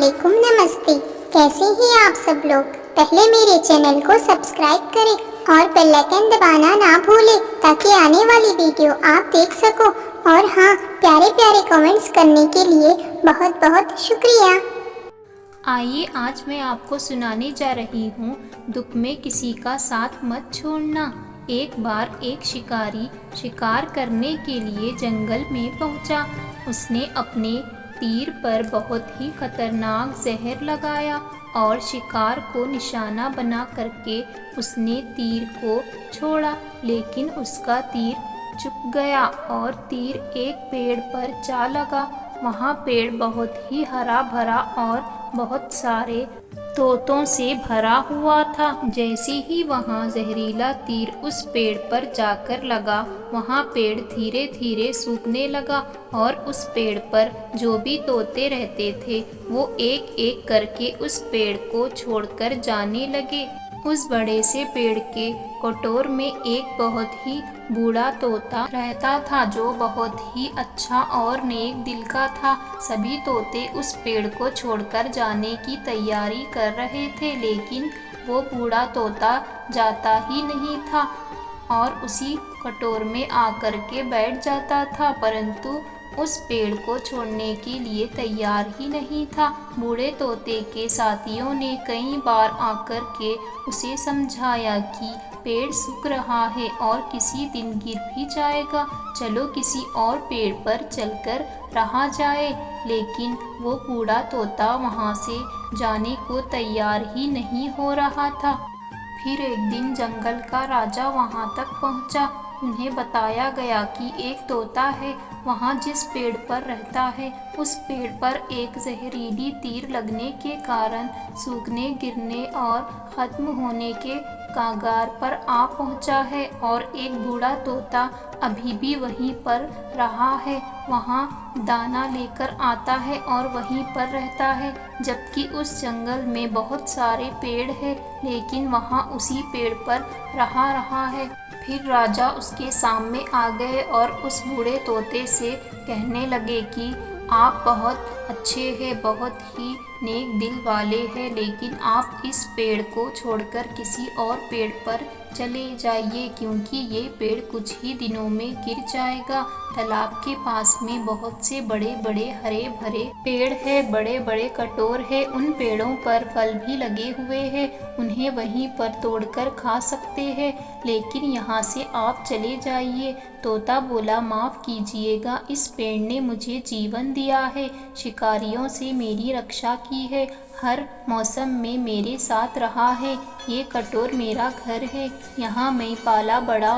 वालेकुम, नमस्ते। कैसे हैं आप सब लोग। पहले मेरे चैनल को सब्सक्राइब करें और बेल आइकन दबाना ना भूलें ताकि आने वाली वीडियो आप देख सको। और हाँ, प्यारे प्यारे कमेंट्स करने के लिए बहुत बहुत शुक्रिया। आइए आज मैं आपको सुनाने जा रही हूँ, दुख में किसी का साथ मत छोड़ना। एक बार एक शिकारी शिकार करने के लिए जंगल में पहुँचा। उसने अपने तीर पर बहुत ही खतरनाक जहर लगाया और शिकार को निशाना बना करके उसने तीर को छोड़ा, लेकिन उसका तीर चुक गया और तीर एक पेड़ पर जा लगा। वहाँ पेड़ बहुत ही हरा भरा और बहुत सारे तोतों से भरा हुआ था। जैसे ही वहाँ जहरीला तीर उस पेड़ पर जाकर लगा, वहाँ पेड़ धीरे धीरे सूखने लगा और उस पेड़ पर जो भी तोते रहते थे वो एक एक करके उस पेड़ को छोड़कर जाने लगे। उस बड़े से पेड़ के कटोर में एक बहुत ही बूढ़ा तोता रहता था जो बहुत ही अच्छा और नेक दिल का था। सभी तोते उस पेड़ को छोड़कर जाने की तैयारी कर रहे थे, लेकिन वो बूढ़ा तोता जाता ही नहीं था और उसी कटोर में आकर के बैठ जाता था, परंतु उस पेड़ को छोड़ने के लिए तैयार ही नहीं था। बूढ़े तोते के साथियों ने कई बार आकर के उसे समझाया कि पेड़ सूख रहा है और किसी दिन गिर भी जाएगा, चलो किसी और पेड़ पर चलकर रहा जाए, लेकिन वो बूढ़ा तोता वहाँ से जाने को तैयार ही नहीं हो रहा था। फिर एक दिन जंगल का राजा वहाँ तक पहुँचा। उन्हें बताया गया कि एक तोता है, वहाँ जिस पेड़ पर रहता है उस पेड़ पर एक जहरीली तीर लगने के कारण सूखने, गिरने और ख़त्म होने के कागार पर आ पहुँचा है और एक बूढ़ा तोता अभी भी वहीं पर रहा है। वहाँ दाना लेकर आता है और वहीं पर रहता है, जबकि उस जंगल में बहुत सारे पेड़ हैं, लेकिन वहाँ उसी पेड़ पर रहा है। फिर राजा उसके सामने आ गए और उस बूढ़े तोते से कहने लगे कि आप बहुत अच्छे हैं, बहुत ही नेक दिल वाले हैं, लेकिन आप इस पेड़ को छोड़कर किसी और पेड़ पर चले जाइए, क्योंकि ये पेड़ कुछ ही दिनों में गिर जाएगा। तालाब के पास में बहुत से बड़े बड़े हरे भरे पेड़ है, बड़े बड़े कटोर है, उन पेड़ों पर फल भी लगे हुए हैं, उन्हें वहीं पर तोड़कर खा सकते हैं, लेकिन यहाँ से आप चले जाइए। तोता बोला, माफ़ कीजिएगा, इस पेड़ ने मुझे जीवन दिया है, शिकारियों से मेरी रक्षा की है, हर मौसम में मेरे साथ रहा है, ये कटोर मेरा घर है, यहाँ मैं पाला बड़ा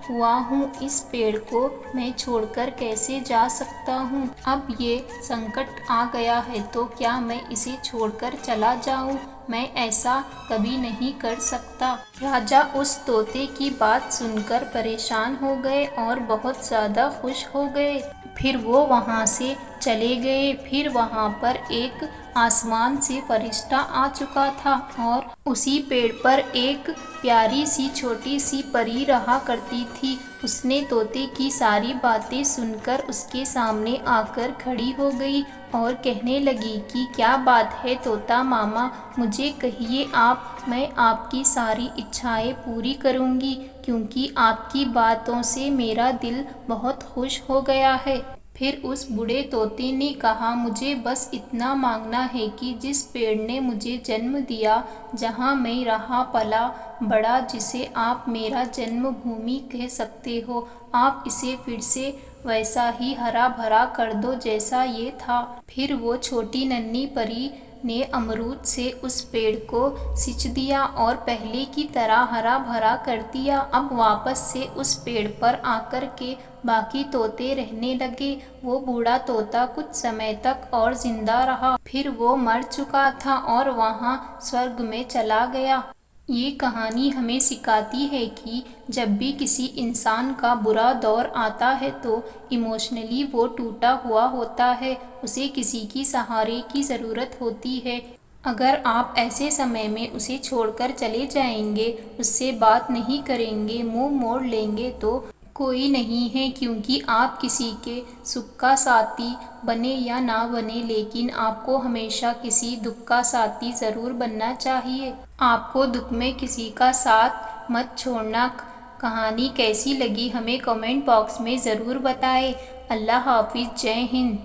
हुआ हूँ, इस पेड़ को मैं छोड़कर कैसे जा सकता हूँ। अब ये संकट आ गया है तो क्या मैं इसे छोड़कर चला जाऊँ? मैं ऐसा कभी नहीं कर सकता। राजा उस तोते की बात सुनकर परेशान हो गए और बहुत ज़्यादा खुश हो गए। फिर वो वहाँ से चले गए। फिर वहाँ पर एक आसमान से फरिश्ता आ चुका था और उसी पेड़ पर एक प्यारी सी छोटी सी परी रहा करती थी। उसने तोते की सारी बातें सुनकर उसके सामने आकर खड़ी हो गई और कहने लगी कि क्या बात है तोता मामा, मुझे कहिए आप, मैं आपकी सारी इच्छाएं पूरी करूंगी, क्योंकि आपकी बातों से मेरा दिल बहुत खुश हो गया है। फिर उस बूढ़े तोते ने कहा, मुझे बस इतना मांगना है कि जिस पेड़ ने मुझे जन्म दिया, जहाँ मैं रहा पला बड़ा, जिसे आप मेरा जन्मभूमि कह सकते हो, आप इसे फिर से वैसा ही हरा भरा कर दो जैसा ये था। फिर वो छोटी नन्ही परी ने अमरूद से उस पेड़ को सींच दिया और पहले की तरह हरा भरा कर दिया। अब वापस से उस पेड़ पर आकर के बाकी तोते रहने लगे। वो बूढ़ा तोता कुछ समय तक और जिंदा रहा, फिर वो मर चुका था और वहाँ स्वर्ग में चला गया। ये कहानी हमें सिखाती है कि जब भी किसी इंसान का बुरा दौर आता है तो इमोशनली वो टूटा हुआ होता है, उसे किसी की सहारे की ज़रूरत होती है। अगर आप ऐसे समय में उसे छोड़कर चले जाएंगे, उससे बात नहीं करेंगे, मुंह मोड़ लेंगे, तो कोई नहीं है, क्योंकि आप किसी के सुख का साथी बने या ना बने, लेकिन आपको हमेशा किसी दुख का साथी ज़रूर बनना चाहिए। आपको दुख में किसी का साथ मत छोड़ना। कहानी कैसी लगी हमें कमेंट बॉक्स में ज़रूर बताएं। अल्लाह हाफिज़। जय हिंद।